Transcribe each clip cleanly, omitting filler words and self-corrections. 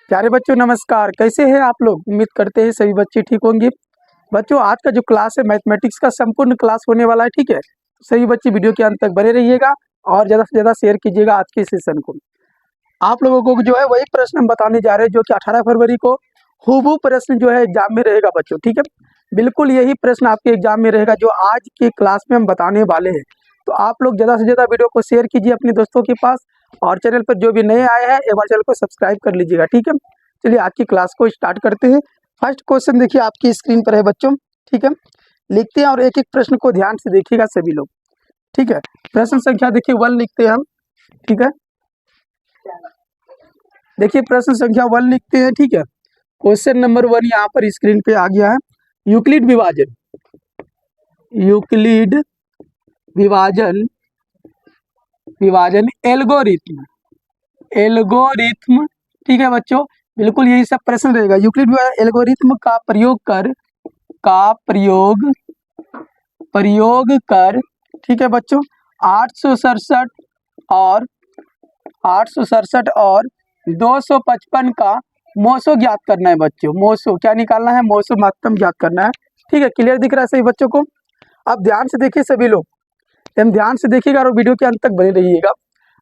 प्यारे बच्चों नमस्कार। कैसे हैं आप लोग? उम्मीद करते हैं सभी बच्चे ठीक होंगे। बच्चों आज का जो क्लास है मैथमेटिक्स का संपूर्ण क्लास होने वाला है, ठीक है। सभी बच्चे वीडियो के अंत तक बने रहिएगा और ज़्यादा से ज़्यादा शेयर कीजिएगा आज के सेशन को। आप लोगों को जो है वही प्रश्न हम बताने जा रहे हैं जो कि 18 फरवरी को हूबहू प्रश्न जो है एग्जाम में रहेगा बच्चों, ठीक है। बिल्कुल यही प्रश्न आपके एग्जाम में रहेगा जो आज के क्लास में हम बताने वाले हैं। तो आप लोग ज़्यादा से ज़्यादा वीडियो को शेयर कीजिए अपने दोस्तों के पास और चैनल पर जो भी नए आए हैं एक बार चैनल को सब्सक्राइब कर लीजिएगा, ठीक है। चलिए आज की क्लास को स्टार्ट करते हैं। फर्स्ट क्वेश्चन देखिए आपकी स्क्रीन पर है बच्चों, ठीक है। लिखते हैं और एक एक प्रश्न को ध्यान से देखिएगा सभी लोग, ठीक है। प्रश्न संख्या देखिए 1 लिखते हैं हम, ठीक है। देखिए प्रश्न संख्या 1 लिखते हैं, ठीक है। क्वेश्चन नंबर 1 यहाँ पर स्क्रीन पे आ गया है। यूक्लिड विभाजन, यूक्लिड विभाजन विभाजन एल्गोरिथम, एल्गोरिथम, ठीक है बच्चों। बिल्कुल यही सब प्रश्न रहेगा। यूक्लिड एल्गोरिथम का प्रयोग कर, ठीक है बच्चों, 867 और 255 का मोसो ज्ञात करना है बच्चों। मोसो क्या निकालना है? मोसो महत्तम ज्ञात करना है, ठीक है। क्लियर दिख रहा है सही बच्चों को? अब ध्यान से देखिए सभी लोग, एकदम ध्यान से देखिएगा और वीडियो के अंत तक बने रहिएगा।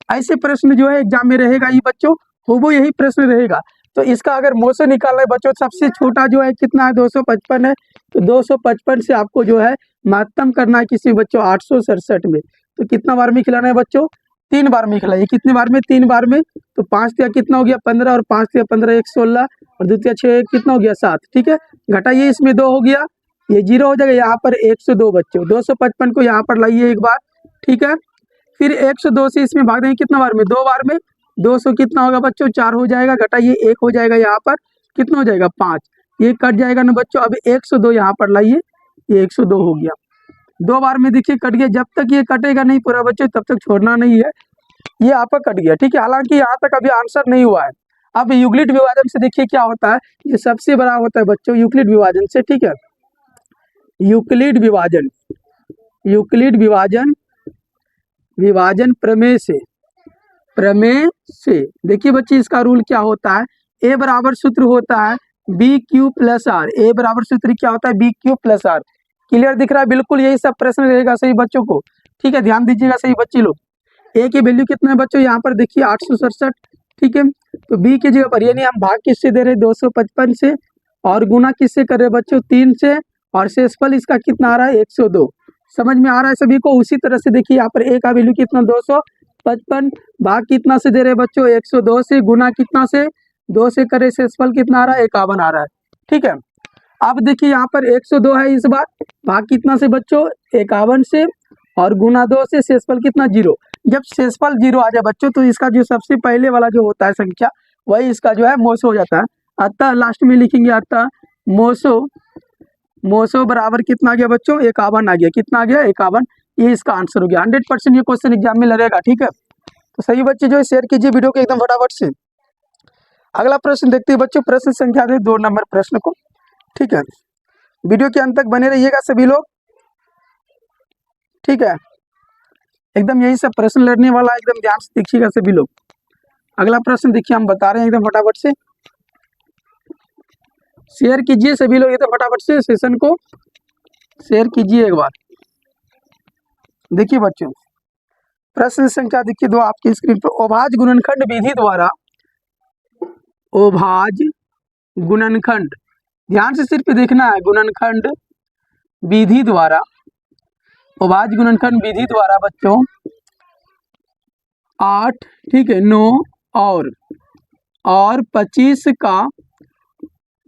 ऐसे प्रश्न जो है एग्जाम में रहेगा ये बच्चों, हूबहू यही प्रश्न रहेगा। तो इसका अगर मोसो निकालना है बच्चों, सबसे छोटा जो है कितना है? 255 है। तो 255 से आपको जो है महत्तम करना है किसी बच्चों 867 में। तो कितना बार में खिलाना है बच्चों? 3 बार में खिलाइए। कितने बार में? 3 बार में। तो 5 तिया कितना हो गया? 15 और 5 तिया 15 1 16 और 2 तिया 6 कितना हो गया? 7, ठीक है। घटाइए, इसमें 2 हो गया, ये 0 हो जाएगा। यहाँ पर 102 बच्चों, 255 को यहाँ पर लाइए एक बार, ठीक है। फिर 102 से इसमें भाग देंगे कितना बार में? 2 बार में। 200 कितना होगा बच्चों? 4 हो जाएगा। घटाइए 1 हो जाएगा, यहाँ पर कितना हो जाएगा? 5। ये कट जाएगा ना बच्चों। अब 102 यहाँ पर लाइए, ये 102 हो गया। 2 बार में देखिए कट गया। जब तक ये कटेगा नहीं पूरा बच्चों तब तक छोड़ना नहीं है। ये आपका कट गया, ठीक है। हालांकि यहाँ तक अभी आंसर नहीं हुआ है। अब यूक्लिड विभाजन से देखिए क्या होता है, ये सबसे बड़ा होता है बच्चों यूक्लिड विभाजन से, ठीक है। यूक्लिड विभाजन प्रमेय से देखिए बच्चे इसका रूल क्या होता है। ए बराबर सूत्र होता है b q plus r. A बराबर सूत्र क्या होता है? B q plus r. Clear दिख रहा है? बिल्कुल यही सब प्रश्न रहेगा सही बच्चों को, ठीक है। ध्यान दीजिएगा सही बच्चे लोग। ए की वैल्यू कितना है बच्चों? यहाँ पर देखिए 867, ठीक है। तो बी की जगह पर यानी हम भाग किससे दे रहे हैं? 255 से, और गुना किससे कर रहे हैं बच्चों? 3 से, और शेषफल इसका कितना आ रहा है? 102। समझ में आ रहा है सभी को? उसी तरह से देखिए यहाँ पर ए का वैल्यू कितना? 255, भाग कितना से दे रहे हैं बच्चों? 102 से, गुना कितना से? 2 से करे, शेषफल कितना आ रहा है? 51 आ रहा है, ठीक है। अब देखिए यहाँ पर 102 है इस बार, भाग कितना से बच्चों? 51 से, और गुना 2 से, शेषफल कितना? 0। जब शेषफल 0 आ जाए बच्चों तो इसका जो सबसे पहले वाला जो होता है संख्या वही इसका जो है मोसो हो जाता है। अतः लास्ट में लिखेंगे अतः मोसो बराबर कितना आ गया बच्चों? 51 आ गया। कितना आ गया? 51। ये इसका आंसर हो गया। 100% ये क्वेश्चन एग्जाम में लगेगा, ठीक है। तो सही बच्चे जो है शेयर कीजिए वीडियो को एकदम फटाफट से। अगला प्रश्न देखते हैं बच्चों, प्रश्न संख्या 2 नंबर प्रश्न को, ठीक है। वीडियो के अंत तक बने रहिएगा सभी लोग, ठीक है। एकदम यही सब प्रश्न लड़ने वाला है, एकदम ध्यान से देखिएगा सभी लोग। अगला प्रश्न देखिए हम बता रहे हैं एकदम फटाफट से। शेयर कीजिए सभी लोग एकदम फटाफट से, सेशन को शेयर कीजिए एक बार। देखिए बच्चों प्रश्न संख्या देखिए 2 आपकी स्क्रीन पर। अभाज्य गुणनखंड विधि द्वारा, अभाज्य गुणनखंड, ध्यान से सिर्फ देखना है, गुणनखंड विधि द्वारा, अभाज्य गुणनखंड विधि द्वारा बच्चों 8, ठीक है, 9 और 25 का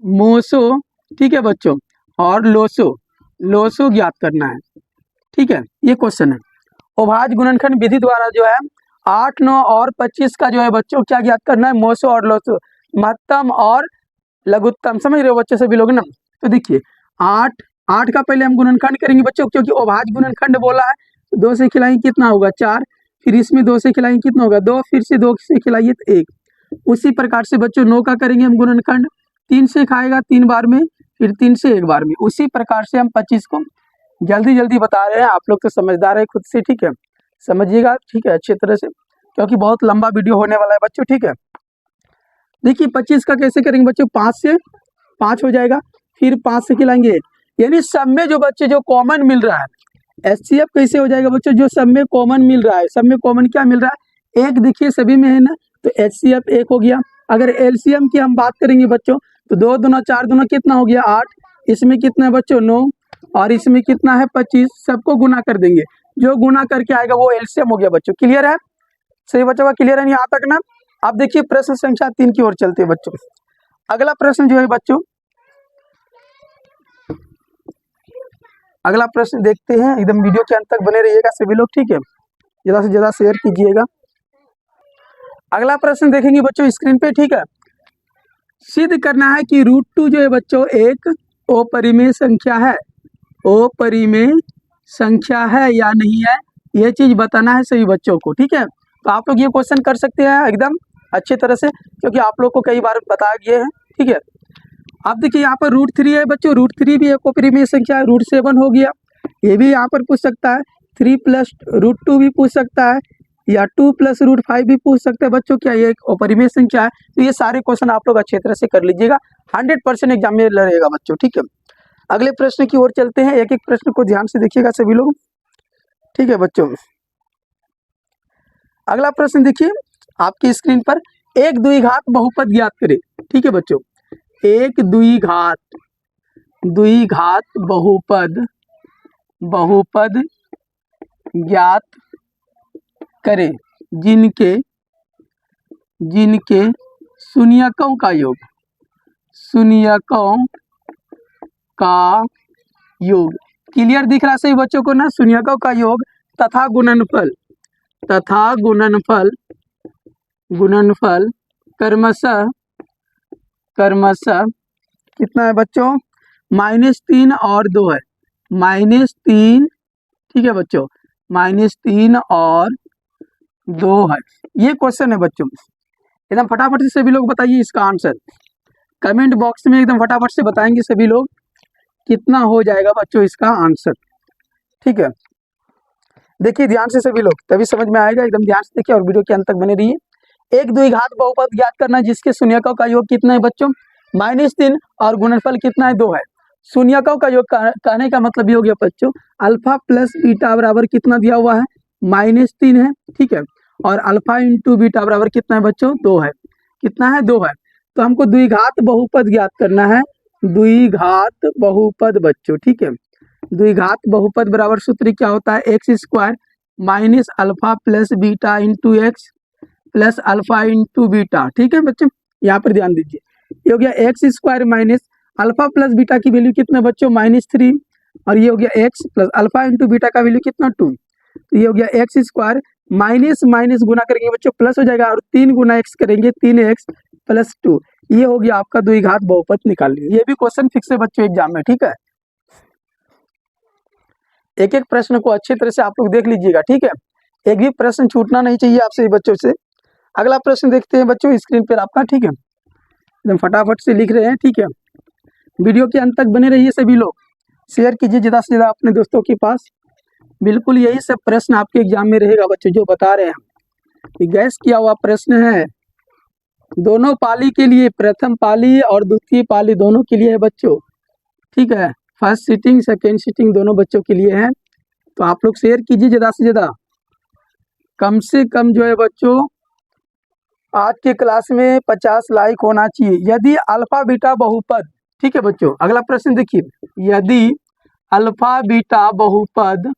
मोसो, ठीक है बच्चों, और लोसो ज्ञात करना है, ठीक है। ये क्वेश्चन है। अभाज्य गुणनखंड विधि द्वारा जो है 8, 9 और 25 का जो है बच्चों क्या ज्ञात करना है? मोसो और लोसो, महत्तम और लघुत्तम। समझ रहे हो बच्चों सभी लोग ना? तो देखिए 8 का पहले हम गुणनखंड करेंगे बच्चों, क्योंकि अभाज्य गुणनखंड बोला है। तो 2 से खिलाएंगे कितना होगा? 4। फिर इसमें 2 से खिलाएंगे कितना होगा? 2। फिर से 2 से खिलाइए तो 1। उसी प्रकार से बच्चों 9 का करेंगे हम गुणनखंड, 3 से खाएगा 3 बार में, फिर 3 से 1 बार में। उसी प्रकार से हम 25 को जल्दी बता रहे हैं। आप लोग तो समझदार है खुद से, ठीक है। समझिएगा, ठीक है, अच्छी तरह से, क्योंकि बहुत लंबा वीडियो होने वाला है बच्चों, ठीक है। देखिए 25 का कैसे करेंगे बच्चों, 5 से 5 हो जाएगा, फिर 5 से खिलाएंगे 1, यानी सब में जो बच्चे जो कॉमन मिल रहा है HCF कैसे हो जाएगा बच्चों, जो सब में कॉमन मिल रहा है, सब में कॉमन क्या मिल रहा है, 1 देखिए सभी में है ना, तो HCF 1 हो गया। अगर LCM की हम बात करेंगे बच्चों तो 2 दूना 4 दूना कितना हो गया 8, इसमें कितना है बच्चों 9, और इसमें कितना है 25, सबको गुना कर देंगे, जो गुना करके आएगा वो LCM हो गया बच्चों। क्लियर है, सही बच्चों का क्लियर है यहाँ तक ना। अब देखिए प्रश्न संख्या 3 की ओर चलते हैं बच्चों। अगला प्रश्न जो है बच्चों, अगला प्रश्न देखते हैं, एकदम वीडियो के अंत तक बने रहिएगा सभी लोग, ठीक है, ज़्यादा से ज़्यादा शेयर कीजिएगा। अगला प्रश्न देखेंगे बच्चों स्क्रीन पे, ठीक है। सिद्ध करना है कि √2 जो है बच्चों एक अपरिमेय संख्या है, अपरिमेय संख्या है या नहीं है, ये चीज़ बताना है सभी बच्चों को, ठीक है। तो आप लोग ये क्वेश्चन कर सकते हैं एकदम अच्छी तरह से, क्योंकि आप लोग को कई बार बताया गया है, ठीक है। अब देखिए यहाँ पर √3 है बच्चों, √3 भी एक अपरिमेय संख्या है, √7 हो गया, ये भी यहाँ पर पूछ सकता है, 3 + √2 भी पूछ सकता है, या 2 + √5 भी पूछ सकते हैं बच्चों, क्या ये एक अपरिमेय संख्या है। तो ये सारे क्वेश्चन आप लोग अच्छी तरह से कर लीजिएगा, 100% एग्जाम में रहेगा बच्चों, ठीक है। अगले प्रश्न की ओर चलते हैं, एक एक प्रश्न को ध्यान से देखिएगा सभी लोग, ठीक है बच्चों। अगला प्रश्न देखिए आपकी स्क्रीन पर, एक द्विघात बहुपद ज्ञात करें, ठीक है बच्चों। एक द्विघात बहुपद ज्ञात करें जिनके शून्यकों का योग क्लियर दिख रहा है सही बच्चों को ना, शून्यकों का योग तथा गुणनफल क्रमशः कितना है बच्चों, -3 और 2 है, -3, ठीक है बच्चों, -3 और 2 है। ये क्वेश्चन है बच्चों, एकदम फटाफट से सभी लोग बताइए इसका आंसर, कमेंट बॉक्स में एकदम फटाफट से बताएंगे सभी लोग कितना हो जाएगा बच्चों इसका आंसर, ठीक है। देखिए ध्यान से सभी लोग, तभी समझ में आएगा, एकदम ध्यान से देखिए और वीडियो के अंत तक बने रहिए। एक द्विघात बहुपद ज्ञात करना जिसके शून्यकों का योग कितना है बच्चों, -3 और गुणनफल कितना है 2 है। शून्यकों का योग कहने का मतलब ये हो गया बच्चों, अल्फा प्लस बीटा बराबर कितना दिया हुआ है, -3 है, ठीक है, और अल्फा इंटू बीटा बराबर कितना है बच्चों 2 है, कितना है 2 है। तो हमको द्विघात बहुपद ज्ञात करना है, द्विघात बहुपद बच्चों, ठीक है। द्विघात बहुपद बराबर सूत्र क्या होता है, x² minus alpha plus beta into x plus alpha into beta, ठीक है बच्चों, यहाँ पर ध्यान दीजिए, ये हो गया x² minus alpha plus beta की वैल्यू कितना बच्चों -3, और ये हो गया x plus alpha into beta का वैल्यू कितना 2, तो ये हो गया x² माइनस माइनस गुना करेंगे बच्चों प्लस हो जाएगा, और 3 गुना x करेंगे 3x + 2, ये हो गया आपका द्विघात बहुपद निकाल लीजिए। ये भी क्वेश्चन फिक्स है बच्चों एग्जाम में, ठीक है। एक एक प्रश्न को अच्छी तरह से आप लोग देख लीजिएगा, ठीक है, एक भी प्रश्न छूटना नहीं चाहिए आपसे बच्चों से। अगला प्रश्न देखते हैं बच्चों स्क्रीन पर आपका, ठीक है, एकदम फटाफट से लिख रहे हैं, ठीक है। वीडियो के अंत तक बने रहिए सभी लोग, शेयर कीजिए ज़्यादा से ज़्यादा अपने दोस्तों के पास। बिल्कुल यही सब प्रश्न आपके एग्जाम में रहेगा बच्चों, जो बता रहे हैं गैस किया हुआ प्रश्न है, दोनों पाली के लिए, प्रथम पाली और द्वितीय पाली दोनों के लिए है बच्चों, ठीक है, फर्स्ट सीटिंग सेकेंड सीटिंग दोनों बच्चों के लिए है। तो आप लोग शेयर कीजिए ज़्यादा से ज़्यादा, कम से कम जो है बच्चों आज के क्लास में 50 लाइक होना चाहिए। यदि अल्फा बीटा बहुपद, ठीक है बच्चों, अगला प्रश्न देखिए, यदि अल्फा बीटा बहुपद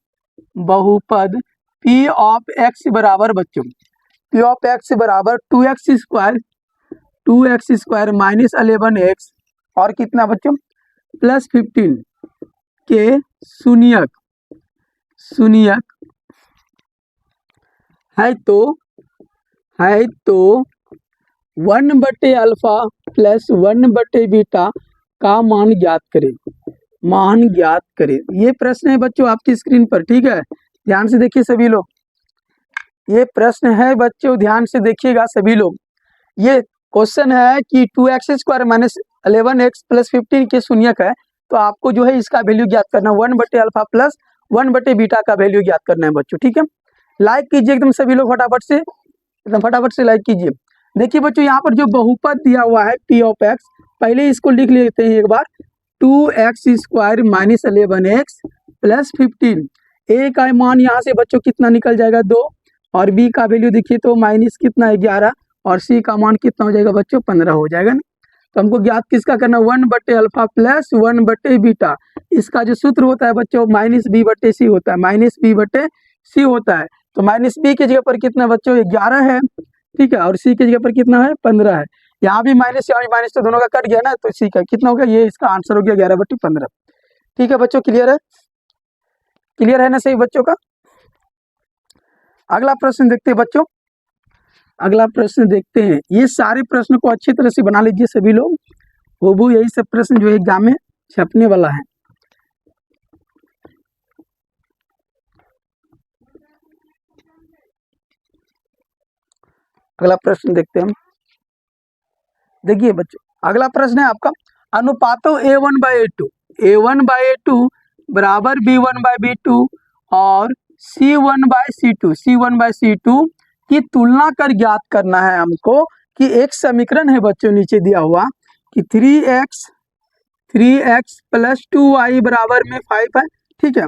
P ऑफ x बराबर बच्चों, P ऑफ x बराबर 2x² माइनस 11x और कितना बच्चों +15 के शून्यक है तो 1/अल्फा प्लस 1/बीटा का मान ज्ञात करें। ये प्रश्न है बच्चों आपकी स्क्रीन पर, ठीक है, ध्यान से देखिए सभी लोग, ये प्रश्न है बच्चों, ध्यान से देखिएगा सभी लोग। ये क्वेश्चन है कि 2x² माइनस 11x + 15 के शून्यक है, तो आपको जो है इसका वैल्यू ज्ञात करना, 1/अल्फा प्लस 1/बीटा का वैल्यू ज्ञात करना है बच्चों, ठीक है। लाइक कीजिए एकदम सभी लोग फटाफट से, एकदम फटाफट से लाइक कीजिए। देखिए बच्चों यहाँ पर जो बहुपद दिया हुआ है पी ऑफ एक्स, पहले इसको लिख लेते हैं एक बार, 2x² माइनस 11x प्लस 15। ए का मान यहाँ से बच्चों कितना निकल जाएगा 2, और बी का वैल्यू देखिए तो माइनस कितना है 11, और सी का मान कितना हो जाएगा बच्चों 15 हो जाएगा ना। तो हमको ज्ञात किसका करना, 1/अल्फा प्लस 1/बीटा। इसका जो सूत्र होता है बच्चों -b/c होता है, -b/c होता है। तो माइनस बी की जगह पर कितना बच्चों 11 है, ठीक है, और सी की जगह पर कितना है 15 है। यहाँ भी माइनस यहाँ भी माइनस, तो दोनों का कट गया ना, तो सी का कितना हो गया, ये इसका आंसर हो गया 11/15। ठीक है बच्चों, क्लियर है, क्लियर है ना सही बच्चों का। अगला प्रश्न देखते हैं बच्चों, अगला प्रश्न देखते हैं। ये सारे प्रश्न को अच्छी तरह से बना लीजिए सभी लोग, वो यही सब प्रश्न जो एग्जाम में छपने वाला है। अगला प्रश्न देखते हैं हम। देखिए बच्चों अगला प्रश्न है आपका, अनुपातों a1/a2, a1/a2 बराबर b1/b2 और c1/c2 की तुलना कर ज्ञात करना है हमको कि एक समीकरण है बच्चों नीचे दिया हुआ कि 3x प्लस 2y बराबर में 5 है, ठीक है,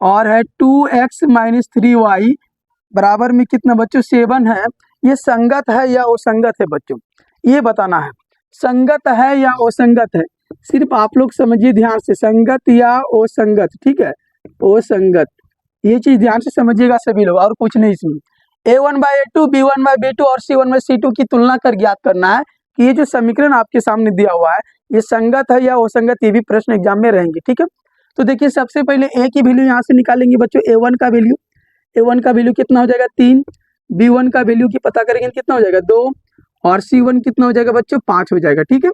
और है 2x माइनस 3y बराबर में कितना बच्चों 7 है। ये संगत है या असंगत है बच्चों, ये बताना है, संगत है या असंगत है। सिर्फ आप लोग समझिए ध्यान से, संगत या असंगत, ठीक है, असंगत, ये चीज ध्यान से समझिएगा सभी लोग, और कुछ नहीं। इसमें a1/a2 b1/b2 और c1/c2 की तुलना कर ज्ञात करना है कि ये जो समीकरण आपके सामने दिया हुआ है ये संगत है या असंगत, ये भी प्रश्न एग्जाम में रहेंगे, ठीक है। तो देखिए सबसे पहले a की वैल्यू यहाँ से निकालेंगे बच्चों, a1 का वैल्यू, a1 का वैल्यू कितना हो जाएगा 3, b1 का वैल्यू की पता करेंगे कितना हो जाएगा 2, और c1 कितना हो जाएगा बच्चों 5 हो जाएगा, ठीक है।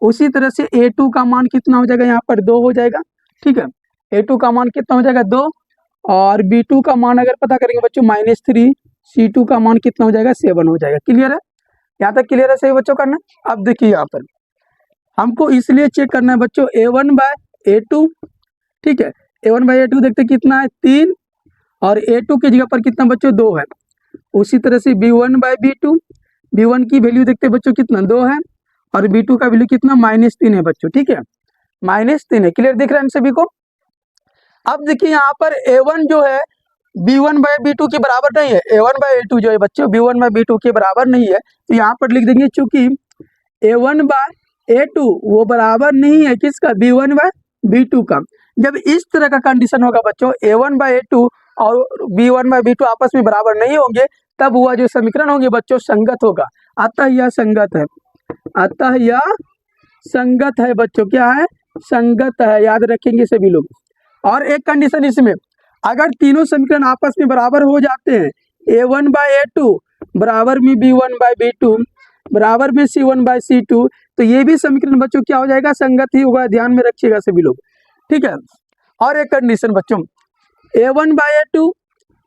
उसी तरह से a2 का मान कितना हो जाएगा यहाँ पर 2 हो जाएगा, ठीक है, a2 का मान कितना हो जाएगा 2, और b2 का मान अगर पता करेंगे बच्चों -3, c2 का मान कितना हो जाएगा 7 हो जाएगा। क्लियर है, यहाँ तक क्लियर है सही बच्चों करना। अब देखिए यहाँ पर हमको इसलिए चेक करना है बच्चों a1/a2, ठीक है, a1/a2 देखते कितना है 3, और a2 की जगह पर कितना बच्चों 2 है। उसी तरह से b1/b2, b1 की वैल्यू देखते बच्चों कितना 2 है, और b2 का वैल्यू कितना -3 है बच्चों, ठीक है, -3 है। क्लियर दिख रहा है इन सभी को। अब देखिए यहाँ पर a1 जो है b1/b2 के बराबर नहीं है, a1/a2 जो है बच्चों b1/b2 के बराबर नहीं है, तो यहाँ पर लिख देंगे चूंकि a1/a2 वो बराबर नहीं है किसका, b1/b2 का। जब इस तरह का कंडीशन होगा बच्चों a1/a2 और b1/b2 आपस में बराबर नहीं होंगे, तब हुआ जो समीकरण होंगे बच्चों संगत होगा। अतः यह संगत है, अतः यह संगत है बच्चों, क्या है संगत है, याद रखेंगे सभी लोग। और एक कंडीशन इसमें, अगर तीनों समीकरण आपस में बराबर हो जाते हैं, a1/a2 बराबर में b1/b2 बराबर में c1/c2, तो ये भी समीकरण बच्चों क्या हो जाएगा संगत ही होगा, ध्यान में रखिएगा सभी लोग, ठीक है। और एक कंडीशन बच्चों a1/a2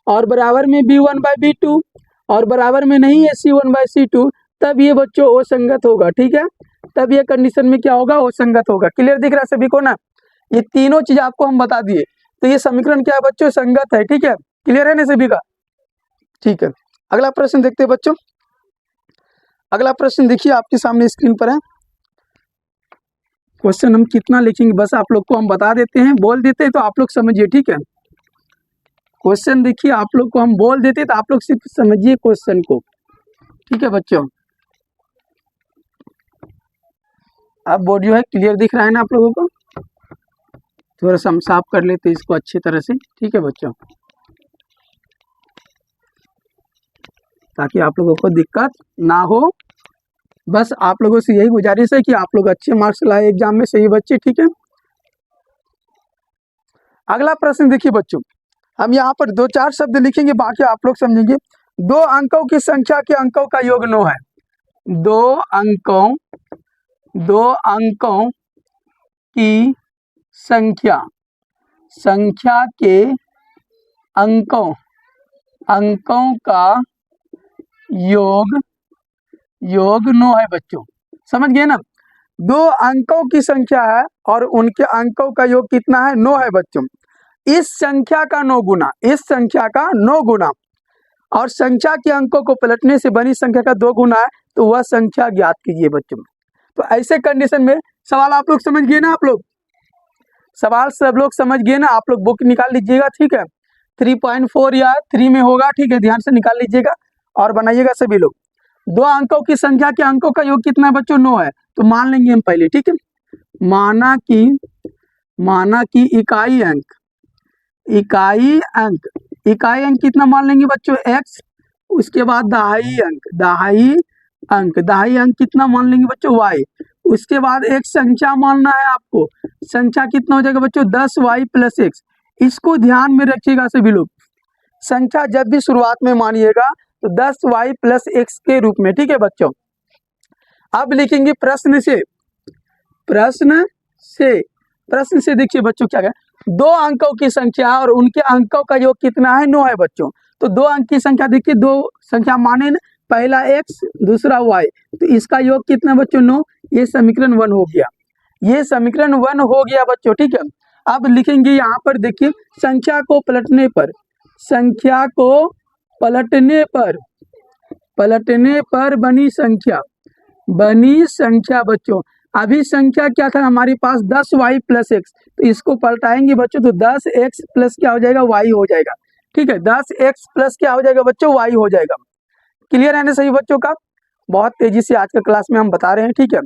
और बराबर में b1/b2 और बराबर में नहीं है c1/c2, तब ये बच्चों असंगत होगा, ठीक है, तब ये कंडीशन में क्या होगा असंगत होगा। क्लियर दिख रहा है सभी को ना, ये तीनों चीज आपको हम बता दिए, तो ये समीकरण क्या है बच्चों संगत है, ठीक है, क्लियर है ना सभी का, ठीक है। अगला प्रश्न देखते हैं बच्चों, अगला प्रश्न देखिए आपके सामने स्क्रीन पर है। क्वेश्चन हम कितना लिखेंगे बस आप लोग को हम बता देते हैं, बोल देते हैं तो आप लोग समझिए, ठीक है। क्वेश्चन देखिए आप लोग को हम बोल देते तो आप लोग सिर्फ समझिए क्वेश्चन को, ठीक है बच्चों। अब बोर्ड जो है क्लियर दिख रहा है ना आप लोगों को, थोड़ा सा हम साफ कर लेते हैं इसको अच्छी तरह से, ठीक है बच्चों, ताकि आप लोगों को दिक्कत ना हो। बस आप लोगों से यही गुजारिश है कि आप लोग अच्छे मार्क्स लाए एग्जाम में, सही बच्चे, ठीक है। अगला प्रश्न देखिए बच्चों, हम यहाँ पर 2-4 शब्द लिखेंगे, बाकी आप लोग समझेंगे। 2 अंकों की संख्या के अंकों का योग 9 है। 2 अंकों की संख्या के अंकों का योग 9 है बच्चों, समझ गए ना। 2 अंकों की संख्या है और उनके अंकों का योग कितना है 9 है बच्चों। इस संख्या का 9 गुना, इस संख्या का 9 गुना, और संख्या के अंकों को पलटने से बनी संख्या का 2 गुना है, तो वह संख्या ज्ञात कीजिए बच्चों। तो ऐसे कंडीशन में सवाल आप लोग समझ गए ना, आप लोग सवाल सब लोग समझ गए ना। आप लोग बुक निकाल लीजिएगा, ठीक है, 3.4 या 3 में होगा, ठीक है, ध्यान से निकाल लीजिएगा और बनाइएगा सभी लोग। 2 अंकों की संख्या के अंकों का योग कितना है बच्चों? 9 है। तो मान लेंगे हम पहले, ठीक है, माना कि इकाई अंक कितना मान लेंगे बच्चों? x। उसके बाद दहाई अंक कितना मान लेंगे बच्चों? y। उसके बाद एक संख्या मानना है आपको, संख्या कितना हो जाएगा बच्चों? 10y + x। इसको ध्यान में रखिएगा सभी लोग, संख्या जब भी शुरुआत में मानिएगा तो 10y + x के रूप में, ठीक है बच्चों। अब लिखेंगे प्रश्न से देखिए बच्चों क्या है, 2 अंकों की संख्या और उनके अंकों का योग कितना है? 9 है बच्चों। तो 2 अंक की संख्या देखिए, 2 संख्या माने ना, पहला x दूसरा y, तो इसका योग कितना बच्चों? 9। ये समीकरण 1 हो गया, बच्चों, ठीक है। अब लिखेंगे यहाँ पर देखिए, संख्या को पलटने पर बनी संख्या बच्चों। अभी संख्या क्या था हमारे पास? 10y + x। तो इसको पलटाएंगे बच्चों तो 10x प्लस क्या हो जाएगा? y हो जाएगा, ठीक है। 10x प्लस क्या हो जाएगा बच्चों? y हो जाएगा। क्लियर है ना सही बच्चों का? बहुत तेजी से आज का क्लास में हम बता रहे हैं, ठीक है।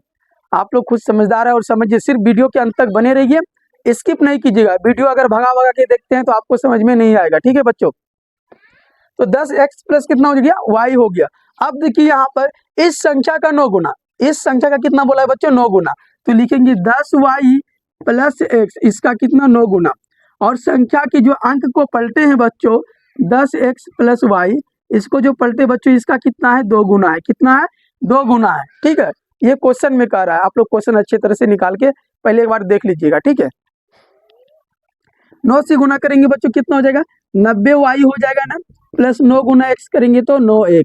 आप लोग खुद समझदार है और समझिए, सिर्फ वीडियो के अंत तक बने रहिए, स्किप नहीं कीजिएगा। वीडियो अगर भगा के देखते हैं तो आपको समझ में नहीं आएगा, ठीक है बच्चों। तो 10x प्लस कितना हो गया? y हो गया। अब देखिए यहाँ पर इस संख्या का 9 गुना, इस संख्या का कितना बोला है बच्चों? 9 गुना। तो लिखेंगे 10y + x, इसका कितना? 9 गुना। और संख्या की जो अंक को पलटे हैं बच्चों 10x + y, इसको जो पलटे बच्चों इसका कितना है? 2 गुना है। कितना है? 2 गुना है, ठीक है। ये क्वेश्चन में कह रहा है, आप लोग क्वेश्चन अच्छी तरह से निकाल के पहले एक बार देख लीजिएगा, ठीक है। 9 से गुना करेंगे बच्चों कितना हो जाएगा? 90y हो जाएगा ना, प्लस 9 गुना x करेंगे तो 9x।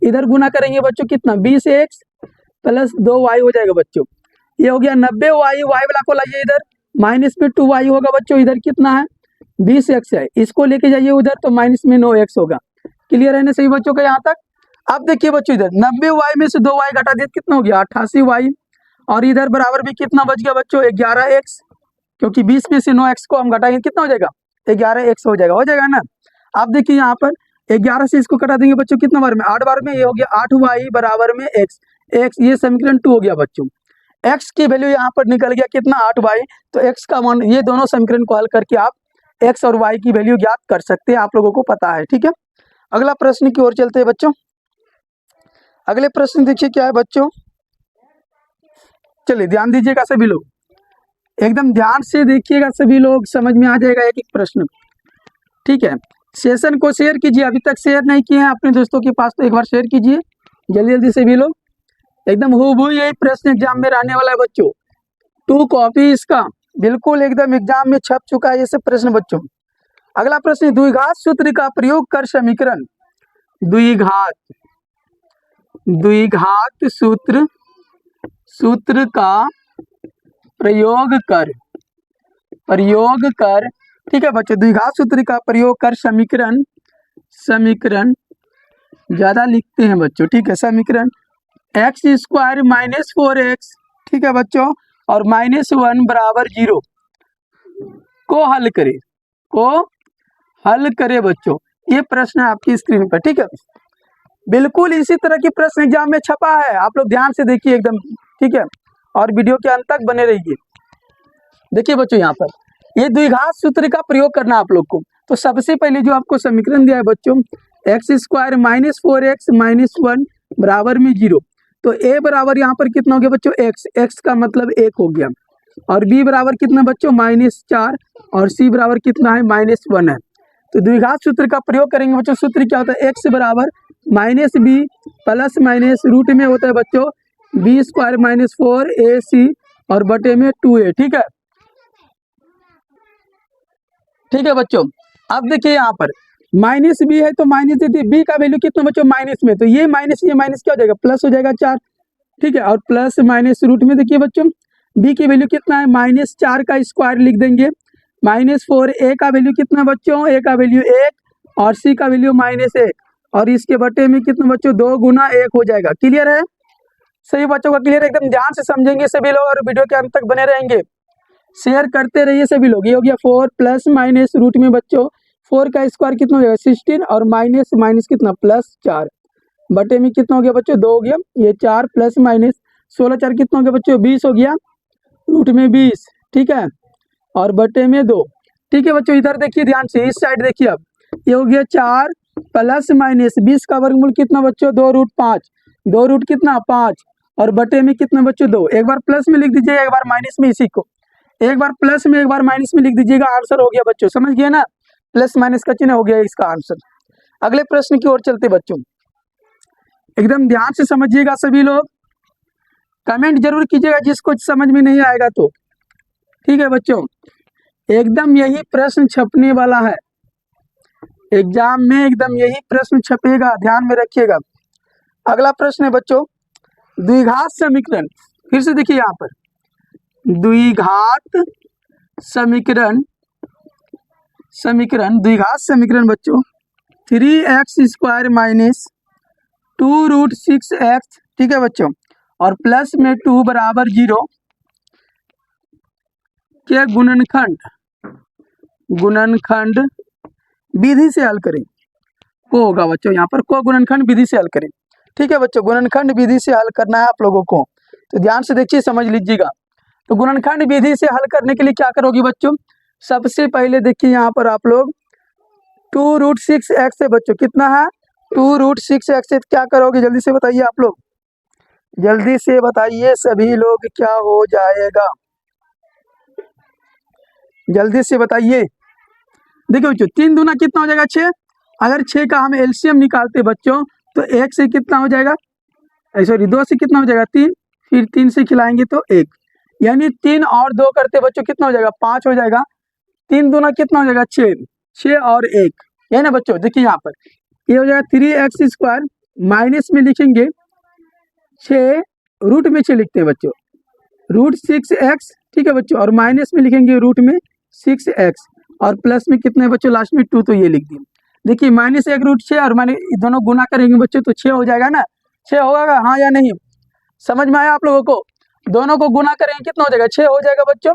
इधर गुना करेंगे बच्चों कितना? 20x + 2y हो जाएगा बच्चों। ये हो गया 90y, y वाला को लाइए इधर, माइनस में 2y होगा बच्चों। इधर कितना है? 20x है, इसको लेके जाइए उधर तो माइनस में 9x होगा। क्लियर है ना सही बच्चों का यहाँ तक? अब देखिए बच्चों, इधर 90y में से 2y घटा दिए कितना हो गया? 88y। और इधर बराबर भी कितना बच गया बच्चों? 11x, क्योंकि 20 में से 9x को हम घटाएंगे कितना हो जाएगा? 11x हो जाएगा ना। अब देखिए यहाँ पर 11 से इसको कटा देंगे बच्चों कितना बार में? 8 बार में। ये हो गया 8y = x। ये समीकरण 2 हो गया बच्चों। x की वैल्यू यहाँ पर निकल गया कितना? 8y। तो x का मान, ये दोनों समीकरण को हल करके आप x और y की वैल्यू ज्ञात कर सकते हैं, आप लोगों को पता है, ठीक है। अगला प्रश्न की ओर चलते हैं बच्चों। अगले प्रश्न देखिए क्या है बच्चों, चलिए ध्यान दीजिएगा सभी लोग, एकदम ध्यान से देखिएगा सभी लोग, समझ में आ जाएगा एक एक प्रश्न, ठीक है। सेशन को शेयर कीजिए, अभी तक शेयर नहीं किए हैं अपने दोस्तों के पास तो एक बार शेयर कीजिए जल्दी सभी लोग। एकदम हूबहू यही प्रश्न एग्जाम में रहने वाला है बच्चों। 2 कॉपी इसका बिल्कुल एकदम एग्जाम में छप चुका है ये सब प्रश्न बच्चों। अगला प्रश्न, द्विघात सूत्र का प्रयोग कर समीकरण, द्विघात सूत्र का प्रयोग कर, ठीक है बच्चों, द्विघात सूत्र का प्रयोग कर समीकरण ज्यादा लिखते हैं बच्चों, ठीक है। समीकरण x² - 4x, ठीक है बच्चों, और -1 = 0 को हल करे बच्चों। ये प्रश्न है आपकी स्क्रीन पर, ठीक है। बिल्कुल इसी तरह की प्रश्न एग्जाम में छपा है, आप लोग ध्यान से देखिए एकदम, ठीक है, और वीडियो के अंत तक बने रहिए। देखिए बच्चों यहाँ पर ये द्विघात सूत्र का प्रयोग करना आप लोग को। तो सबसे पहले जो आपको समीकरण दिया है बच्चों, x² - 4x - 1 = 0। तो a बराबर यहाँ पर कितना हो गया बच्चों? x का मतलब 1 हो गया, और b बराबर कितना बच्चों? -4, और c बराबर कितना है? -1 है। तो द्विघात सूत्र का प्रयोग करेंगे बच्चों। सूत्र क्या होता है? x बराबर -b प्लस माइनस रूट में होता है बच्चों b² - 4ac और बटे में 2a, ठीक है बच्चों। अब देखिए यहाँ पर -b है तो माइनस दे दिए, b का वैल्यू कितना बच्चों? माइनस में, तो ये माइनस क्या हो जाएगा? प्लस हो जाएगा 4, ठीक है। और प्लस माइनस रूट में देखिए बच्चों b की वैल्यू कितना है? -4 का स्क्वायर लिख देंगे, -4, a का वैल्यू कितना बच्चों? a का वैल्यू 1 और c का वैल्यू -1, और इसके बटे में कितना बच्चों? 2 गुना 1 हो जाएगा। क्लियर है? सभी बच्चों का क्लियर, एकदम ध्यान से समझेंगे सभी लोग और वीडियो के अंत तक बने रहेंगे, शेयर करते रहिए सभी लोग। ये हो गया 4 प्लस माइनस रूट में बच्चों 4 का स्क्वायर कितना हो जाएगा 16 और माइनस माइनस कितना प्लस 4 बटे में कितना हो गया बच्चों 2 हो गया, ये 4 प्लस माइनस 16 4 कितना हो गया बच्चों 20 हो गया, रूट में 20, ठीक है, और बटे में 2, ठीक है बच्चों। इधर देखिए ध्यान से, इस साइड देखिए, अब ये हो गया 4 प्लस माइनस 20 का वर्गमूल कितना बच्चों 2 रूट 5, 2 रूट कितना 5 और बटे में कितना बच्चों 2, एक बार प्लस में लिख दीजिए एक बार माइनस में, इसी को एक बार प्लस में एक बार माइनस में लिख दीजिएगा, आंसर हो गया बच्चों, समझ गए ना, प्लस माइनस का चिन्ह हो गया इसका आंसर। अगले प्रश्न की ओर चलते बच्चों, एकदम ध्यान से समझिएगा सभी लोग, कमेंट जरूर कीजिएगा जिसको समझ में नहीं आएगा तो, ठीक है बच्चों। एकदम यही प्रश्न छपने वाला है एग्जाम में, एकदम यही प्रश्न छपेगा, ध्यान में रखिएगा। अगला प्रश्न है बच्चों द्विघात समीकरण, फिर से देखिए यहाँ पर द्विघात समीकरण, द्विघात समीकरण बच्चों 3x² माइनस 2 रूट 6x, ठीक है बच्चों, और प्लस में 2 बराबर 0 के गुणनखंड विधि से हल करें, को होगा बच्चों यहाँ पर, को गुणनखंड विधि से हल करें, ठीक है बच्चों। गुणनखंड विधि से हल करना है आप लोगों को, तो ध्यान से देखिए समझ लीजिएगा। तो गुणनखंड विधि से हल करने के लिए क्या करोगे बच्चों, सबसे पहले देखिए यहाँ पर आप लोग 2 रूट 6x है बच्चों, कितना है 2 रूट 6x है, क्या करोगे जल्दी से बताइए आप लोग, जल्दी से बताइए सभी लोग क्या हो जाएगा, जल्दी से बताइए। देखिए बच्चों 3 दूना कितना हो जाएगा 6, अगर 6 का हम एलसीएम निकालते बच्चों तो 1 से कितना हो जाएगा, सॉरी 2 से कितना हो जाएगा 3, फिर 3 से खिलाएंगे तो 1, यानी 3 और 2 करते बच्चों कितना हो जाएगा 5 हो जाएगा, 3 दूना कितना हो जाएगा 6, 6 और 1, है ना बच्चों। देखिए यहाँ पर ये हो जाएगा 3x² माइनस में लिखेंगे 6, रूट में 6 लिखते हैं बच्चों, रूट 6x, ठीक है बच्चों, और माइनस में लिखेंगे रूट में 6x और प्लस में कितने बच्चों लास्ट में 2, तो ये लिख दिए। देखिए माइनस 1 रूट 6 और माइनस दोनों गुना करेंगे बच्चों तो 6 हो जाएगा ना, 6 होगा, हाँ या नहीं, समझ में आया आप लोगों को, दोनों को गुना करेंगे कितना हो जाएगा 6 हो जाएगा बच्चों।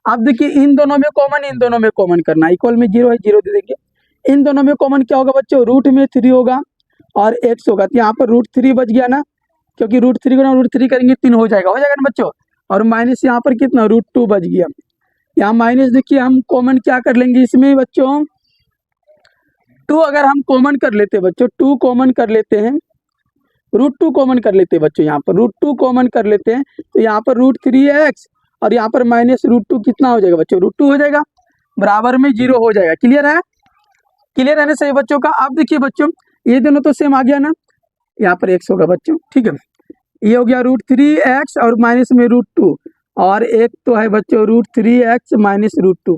अब देखिए इन दोनों में कॉमन, इन दोनों में कॉमन करना, इक्वल में 0 है 0 दे देंगे, इन दोनों में कॉमन क्या होगा बच्चों, रूट में 3 होगा और x होगा, तो यहाँ पर रूट 3 बच गया ना, क्योंकि रूट 3 गुना रूट 3 करेंगे 3 हो जाएगा ना बच्चों, और माइनस यहाँ पर कितना रूट 2 बच गया, यहाँ माइनस देखिए हम कॉमन क्या कर लेंगे इसमें बच्चों 2, अगर हम कॉमन कर लेते हैं बच्चों 2 कॉमन कर लेते हैं, रूट 2 कॉमन कर लेते हैं बच्चों, यहाँ पर रूट 2 कॉमन कर लेते हैं तो यहाँ पर रूट 3x और यहाँ पर माइनस रूट 2 कितना हो जाएगा बच्चों, रूट 2 हो जाएगा, बराबर में 0 हो जाएगा। क्लियर है, क्लियर है ना सही बच्चों का। अब देखिए बच्चों ये दोनों तो सेम आ गया ना, यहाँ पर x होगा बच्चों, ठीक है, ये हो गया रूट 3x और माइनस में रूट 2 और एक तो है बच्चों रूट 3x माइनस रूट 2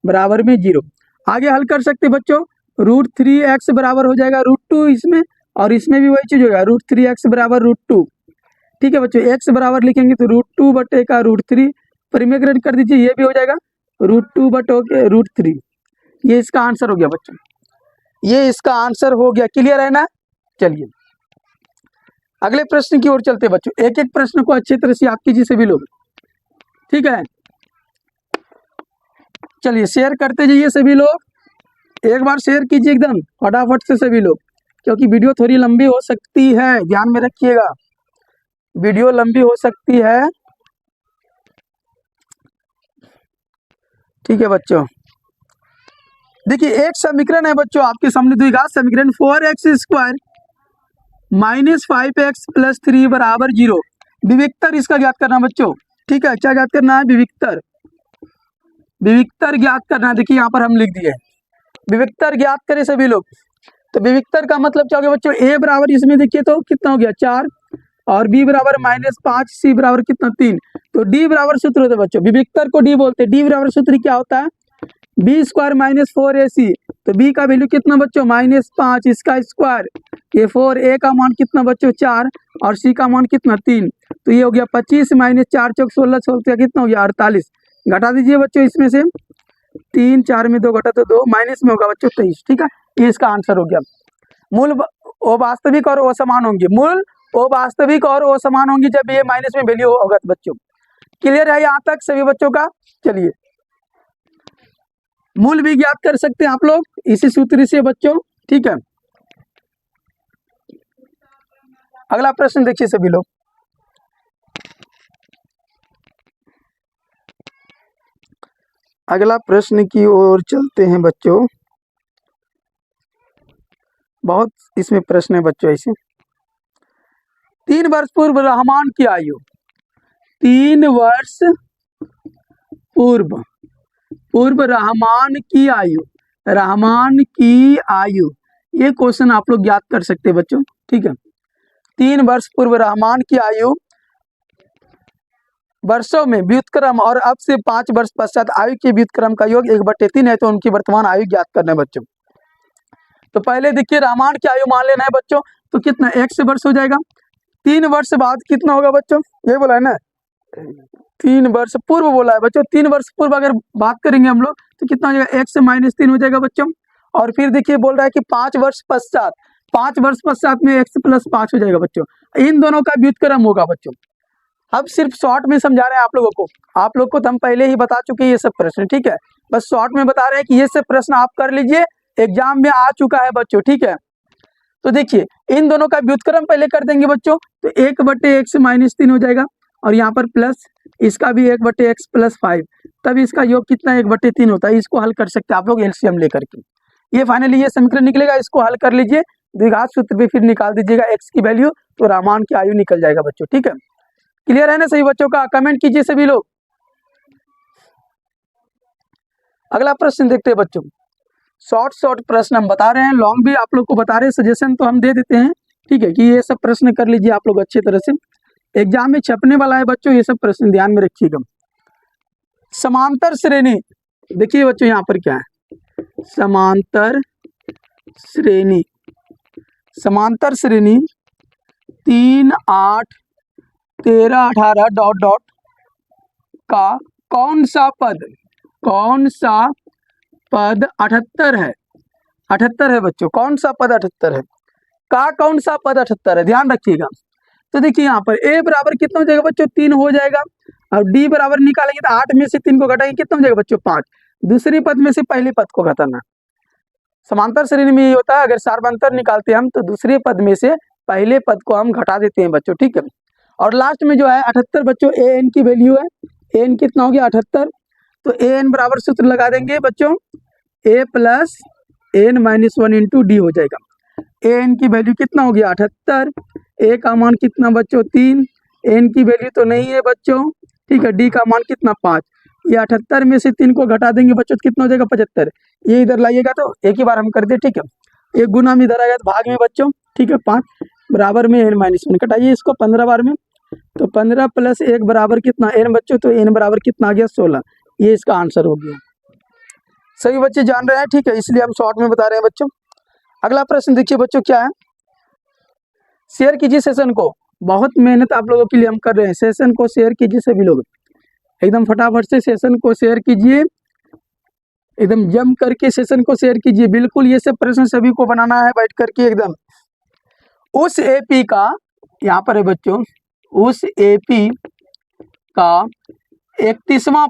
बराबर में 0। आगे हल कर सकते बच्चों, रूट 3x बराबर हो जाएगा रूट 2 इसमें, और इसमें भी वही चीज होगा रूट 3x बराबर रूट 2, ठीक है बच्चों। x बराबर लिखेंगे तो रूट 2 बटे का रूट 3 परिमेय कर दीजिए, ये भी हो जाएगा रूट 2 बटे रूट 3, ये इसका आंसर हो गया बच्चों, ये इसका आंसर हो गया। क्लियर है ना, चलिए अगले प्रश्न की ओर चलते बच्चों, एक एक प्रश्न को अच्छी तरह से याद कीजिए सभी लोग, ठीक है। चलिए शेयर करते जाइए सभी लोग, एक बार शेयर कीजिए एकदम फटाफट से सभी लोग, क्योंकि वीडियो थोड़ी लंबी हो सकती है, ध्यान में रखिएगा वीडियो लंबी हो सकती है, ठीक है बच्चों। देखिए एक समीकरण है बच्चों आपके सामने, द्विघात समीकरण 4x² माइनस 5x प्लस 3 बराबर 0, विविक्तर इसका ज्ञात करना बच्चों, ठीक है। क्या ज्ञात करना है, विविक्तर, विविक्तर ज्ञात करना है। देखिए यहाँ पर हम लिख दिए विविक्तर ज्ञात करें सभी लोग, तो विविक्तर का मतलब क्या हो गया बच्चों, a बराबर इसमें देखिए तो कितना हो गया 4 और b बराबर -5, c बराबर कितना 3, तो d बराबर सूत्र होता है बच्चों, विविक्तर को d बोलते हैं, d बराबर सूत्र क्या होता है b² माइनस 4ac, तो b का वैल्यू कितना बच्चों -5, इसका स्क्वायर, ये 4, a का मान कितना बच्चों 4 और c का मान कितना 3, तो ये हो गया 25 माइनस 4 चौक 16, 16 कितना हो गया 48, घटा दीजिए बच्चों इसमें से 3, 4 में 2 घटा तो 2, माइनस में होगा बच्चों 23, ठीक है, ये इसका आंसर हो गया। मूल वास्तविक और असमान होंगे, मूल वो वास्तविक और वो समान होंगी जब ये माइनस में वैल्यू होगा। तो बच्चों क्लियर है यहाँ तक सभी बच्चों का? चलिए मूल भी ज्ञात कर सकते हैं आप लोग इसी सूत्र से बच्चों, ठीक है। अगला प्रश्न देखिए सभी लोग, अगला प्रश्न की ओर चलते हैं बच्चों। बहुत इसमें प्रश्न है बच्चों ऐसे। 3 वर्ष पूर्व रहमान की आयु, 3 वर्ष पूर्व रहमान की आयु, रहमान की आयु, ये क्वेश्चन आप लोग ज्ञात कर सकते हैं बच्चों, ठीक है। 3 वर्ष पूर्व रहमान की आयु वर्षों में व्युत्क्रम और अब से 5 वर्ष पश्चात आयु के व्युत्क्रम का योग 1/3 है, तो उनकी वर्तमान आयु ज्ञात करना है बच्चों। तो पहले देखिए रहमान की आयु मान लेना है बच्चों, तो कितना 1 वर्ष हो जाएगा। 3 वर्ष बाद कितना होगा बच्चों, ये बोला है ना 3 वर्ष पूर्व बोला है बच्चों। 3 वर्ष पूर्व अगर बात करेंगे हम लोग तो कितना हो जाएगा, 1 से -3 हो जाएगा बच्चों। और फिर देखिए बोल रहा है कि 5 वर्ष पश्चात, 5 वर्ष पश्चात में 1 + 5 हो जाएगा बच्चों। इन दोनों का व्युत्क्रम होगा बच्चों। अब सिर्फ शॉर्ट में समझा रहे हैं आप लोगों को तो हम पहले ही बता चुके हैं ये सब प्रश्न, ठीक है। बस शॉर्ट में बता रहे हैं कि ये सब प्रश्न आप कर लीजिए, एग्जाम में आ चुका है बच्चों, ठीक है। तो देखिए इन दोनों का व्युत्क्रम पहले कर देंगे बच्चों, तो 1/1 से -3 हो जाएगा और यहाँ पर प्लस इसका भी 1/x + 5, तब इसका योग कितना 1/3 होता है। इसको हल कर सकते हैं आप लोग एलसीएम लेकर के। ये फाइनली ये समीकरण निकलेगा, इसको हल कर लीजिए, द्विघात सूत्र पे फिर निकाल दीजिएगा x की वैल्यू, तो रहमान की आयु निकल जाएगा बच्चों, ठीक है। क्लियर है ना सही बच्चों का? कमेंट कीजिए सभी लोग। अगला प्रश्न देखते हैं बच्चों। शॉर्ट प्रश्न हम बता रहे हैं, लॉन्ग भी आप लोग को बता रहे हैं, सजेशन तो हम दे देते हैं, ठीक है, कि ये सब प्रश्न कर लीजिए आप लोग अच्छी तरह से, एग्जाम में छपने वाला है बच्चों, ये सब प्रश्न ध्यान में रखिएगा। समांतर श्रेणी, देखिए बच्चों यहाँ पर क्या है, समांतर श्रेणी 3, 8, 13, 18 ... का कौन सा पद 78 है, 78 है बच्चों। कौन सा पद 78 है, का कौन सा पद 78 है, ध्यान रखिएगा। तो देखिए यहाँ पर a बराबर कितना हो जाएगा बच्चों, 3 हो जाएगा, और d बराबर निकालेंगे तो 8 में से 3 को घटाएंगे कितना हो जाएगा बच्चों, 5। दूसरे पद में से पहले पद को घटाना, समांतर श्रेणी में ये होता है, अगर सार्वंतर निकालते हैं हम तो दूसरे पद में से पहले पद को हम घटा देते हैं बच्चों, ठीक है। और लास्ट में जो है 78 बच्चों, an की वैल्यू है, an कितना हो गया 78, तो an बराबर सूत्र लगा देंगे बच्चों, a + n - 1 × d हो जाएगा। an की वैल्यू कितना हो गया 78, a का मान कितना बच्चों 3, n की वैल्यू तो नहीं है बच्चों, ठीक है, d का मान कितना 5, ये 78 में से 3 को घटा देंगे बच्चों तो कितना हो जाएगा 75। ये इधर लाइएगा तो एक ही बार हम कर दे, ठीक है, एक गुना में इधर आएगा तो भाग में बच्चों, ठीक है, 5 बराबर में n - 1 कटाइए इसको 15 बार में, तो 15 + 1 बराबर कितना n बच्चों, तो n बराबर कितना आ गया 16, ये इसका आंसर हो गया। सभी बच्चे जान रहे हैं, ठीक है, इसलिए हम शॉर्ट में बता रहे हैं बच्चों। अगला प्रश्न देखिए बच्चों क्या है, शेयर कीजिए सेशन को, बहुत मेहनत आप लोगों के लिए हम कर रहे हैं, सेशन को शेयर कीजिए सभी लोग, एकदम फटाफट से सेशन को शेयर कीजिए, एकदम जम करके सेशन को शेयर कीजिए, बिल्कुल ये सब प्रश्न सभी को बनाना है बैठ करके एकदम। उस एपी का, यहाँ पर है बच्चों, उस एपी का 31वां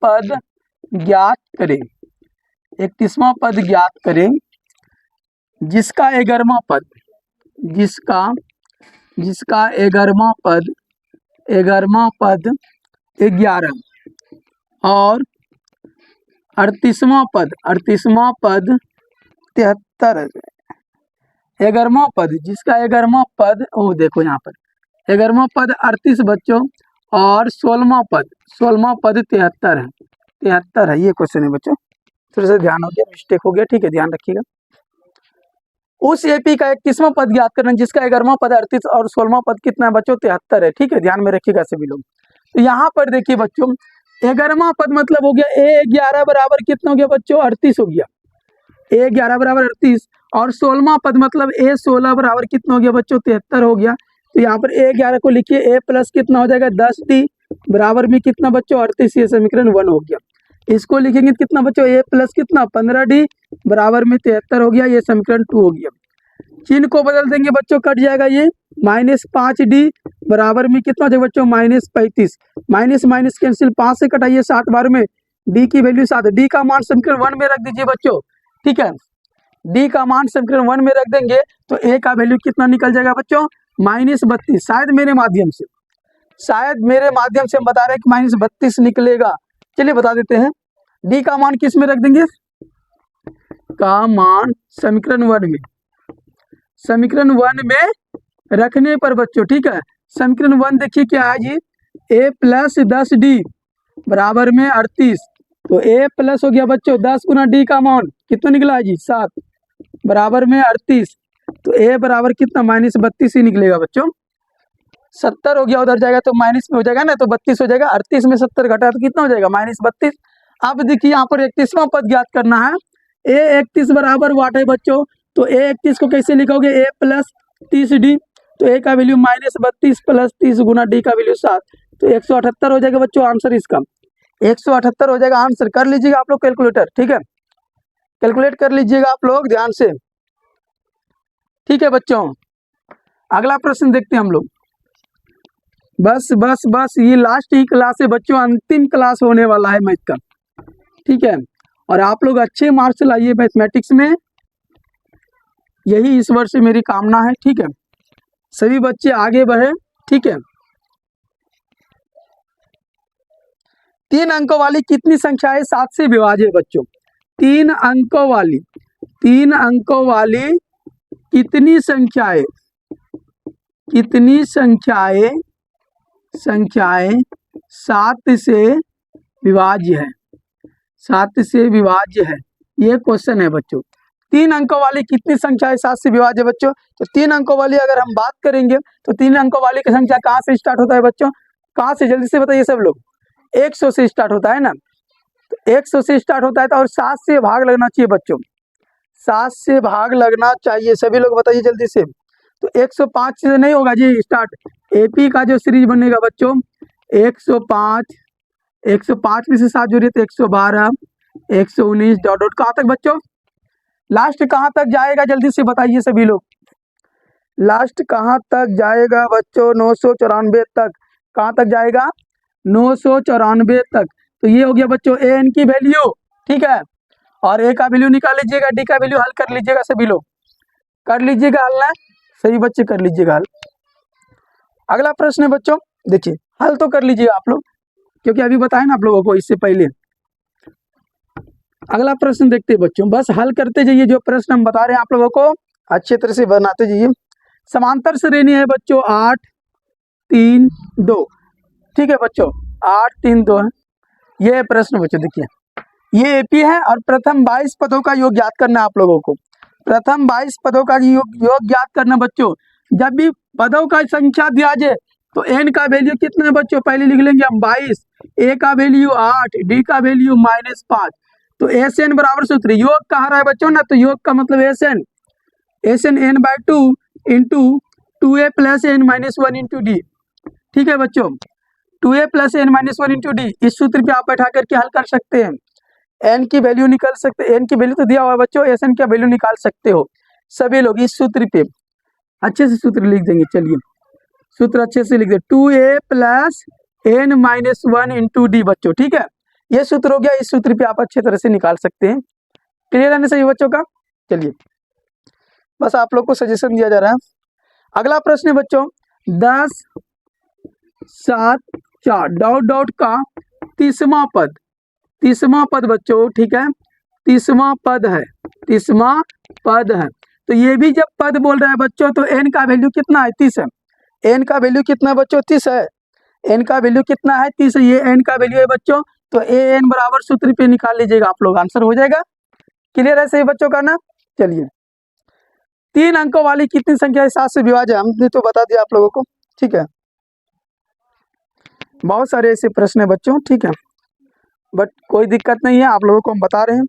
पद ज्ञात करें, 31वां पद ज्ञात करें, जिसका 11वां पद, जिसका 11वां पद 11 और 38वां पद 73, 11वां पद, जिसका 11वां पद, ओ देखो यहाँ पर 11वां पद 38 बच्चों और 16वां पद 73 है, 73 है, ये क्वेश्चन है बच्चों, थोड़ा सा ध्यान हो गया, मिस्टेक हो गया, ठीक है, ध्यान रखिएगा। उस एपी का 31वां पद ज्ञात करना, जिसका 11वां पद 38 और 16वां पद कितना है बच्चों 73 है, ठीक है, ध्यान में रखिएगा सभी लोग। तो यहाँ पर देखिए बच्चों 11वां पद मतलब हो गया a11 बराबर कितना हो गया बच्चों 38 हो गया, a11 बराबर 38, और 16वां पद मतलब a16 बराबर कितना हो गया बच्चों 73 हो गया। तो यहाँ पर a11 को लिखिए, a प्लस कितना हो जाएगा 10d बराबर में कितना बच्चों 38, ये समीकरण 1 हो गया। इसको लिखेंगे कितना बच्चों a प्लस कितना 15d बराबर में 73 हो गया, ये समीकरण 2 हो गया। चिन्ह को बदल देंगे बच्चों, कट जाएगा ये -5d बराबर में कितना हो जाएगा बच्चों -35। माइनस माइनस कैंसिल, 5 से कटाइए 7 बार में, डी की वैल्यू 7, डी का मान समीकरण 1 में रख दीजिए बच्चों। ठीक है, डी का मान समीकरण 1 में रख देंगे तो ए का वैल्यू कितना निकल जाएगा बच्चों -32। शायद मेरे माध्यम से हम बता रहे हैं कि -32 निकलेगा। चलिए बता देते हैं, डी का मान किस में रख देंगे, का मान समीकरण 1 में रखने पर बच्चों, ठीक है, समीकरण 1 देखिए क्या है जी, a + 10d बराबर में 38। तो a प्लस हो गया बच्चों 10 गुना d का मान कितना निकला है जी 7 बराबर में 38। तो a बराबर कितना -32 ही निकलेगा बच्चों। 70 हो गया, उधर जाएगा तो माइनस में हो जाएगा ना, तो 32 हो जाएगा। 38 में 70 घटा तो कितना हो जाएगा -32। अब देखिए यहाँ पर 31वां पद ज्ञात करना है। a 31 बराबर वाट है बच्चों, तो a 31 को कैसे लिखोगे, a + 30d। तो a का वैल्यू -32 + 30 गुना d का वैल्यू 7, तो 178 हो जाएगा बच्चों आंसर इसका। 178 हो जाएगा आंसर। कर लीजिएगा आप लोग कैलकुलेटर, ठीक है, कैलकुलेट कर लीजिएगा आप लोग ध्यान से। ठीक है बच्चों, अगला प्रश्न देखते हैं हम लोग। बस बस बस ये लास्ट ही क्लास है बच्चों, अंतिम क्लास होने वाला है मैथ का। ठीक है, और आप लोग अच्छे मार्क्स लाइए मैथमेटिक्स में, यही इस वर्ष मेरी कामना है। ठीक है, सभी बच्चे आगे बढ़े। ठीक है, 3 अंकों वाली कितनी संख्याएं 7 से विभाज्य है बच्चों, 3 अंकों वाली कितनी संख्याएं 7 से विभाज्य है, 7 से विभाज्य है, ये क्वेश्चन है बच्चों। 3 अंकों वाली कितनी संख्याएं 7 से विभाज्य है बच्चों। तो 3 अंकों वाली अगर हम बात करेंगे तो 3 अंकों वाली की संख्या कहाँ से स्टार्ट होता है बच्चों, कहाँ से, जल्दी से बताइए सब लोग। 100 से स्टार्ट होता है ना, तो 100 से स्टार्ट होता है, तो और 7 से भाग लगना चाहिए बच्चों, 7 से भाग लगना चाहिए, सभी लोग बताइए जल्दी से। तो 105 से नहीं होगा जी स्टार्ट, एपी का जो सीरीज बनेगा बच्चों 105 में से 7 जोड़िए तो 112, 119 डॉट डॉट कहाँ तक बच्चों, लास्ट कहाँ तक जाएगा जल्दी से बताइए सभी लोग। लास्ट कहाँ तक जाएगा बच्चों, 994 तक। कहाँ तक जाएगा, 994 तक। तो ये हो गया बच्चों ए एन की वैल्यू। ठीक है, और ए का वैल्यू निकाल लीजिएगा, डी का वैल्यू हल कर लीजिएगा, सभी लोग कर लीजिएगा हल ना, सही बच्चे कर लीजिएगा हल। अगला प्रश्न है बच्चों, देखिए हल तो कर लीजिएगा आप लोग, क्योंकि अभी बताया ना आप लोगों को इससे पहले। अगला प्रश्न देखते हैं बच्चों, बस हल करते जाइए, जो प्रश्न हम बता रहे हैं आप लोगों को अच्छे तरह से बनाते जाइए। समांतर श्रेणी है बच्चों 8 3 2। ठीक है बच्चों, 8 3 2 है ये प्रश्न बच्चों। देखिए ये एपी है और प्रथम 22 पदों का योग ज्ञात करना है आप लोगों को। प्रथम 22 पदों का योग ज्ञात करना बच्चों। जब भी पदों का संख्या दिया जाए तो एन का वैल्यू कितना है बच्चों, पहले लिख लेंगे हम 22, ए का वैल्यू 8, डी का वैल्यू -5। तो एस एन बराबर सूत्र, योग कहा रहा है बच्चों ना, तो योग का मतलब s n n/2 into 2a + n - 1 into d. ठीक है बच्चों, 2a + n - 1 इंटू डी, इस सूत्र पे आप बैठा करके हल कर सकते हैं, एन की वैल्यू निकाल सकते, एन की वैल्यू तो दिया हुआ है बच्चों, एस एन का वैल्यू निकाल सकते हो सभी लोग। इस सूत्र पे अच्छे से सूत्र लिख देंगे, चलिए सूत्र अच्छे से लिख दे, 2a + n - 1 इंटू डी बच्चों। ठीक है, ये सूत्र हो गया, इस सूत्र पे आप अच्छे तरह से निकाल सकते हैं। क्लियर है ना सही बच्चों का। चलिए बस आप लोग को सजेशन दिया जा रहा है। अगला प्रश्न है बच्चों 10 7 4 डॉट डॉट का 30वां पद बच्चों। ठीक है, 30वां पद है। तो ये भी जब पद बोल रहा है बच्चों तो एन का वैल्यू कितना है, 30 है। एन का वैल्यू कितना है बच्चों, 30 है। एन का वैल्यू कितना है, 30 है, ये एन का वैल्यू है बच्चों। तो ए एन बराबर सूत्र पे निकाल लीजिएगा आप लोग, आंसर हो जाएगा। क्लियर है सही बच्चों का ना। चलिए 3 अंकों वाली कितनी संख्या 7 से विभाज्य, हमने तो बता दिया आप लोगों को। ठीक है, बहुत सारे ऐसे प्रश्न है बच्चों। ठीक है, बट कोई दिक्कत नहीं है, आप लोगों को हम बता रहे हैं।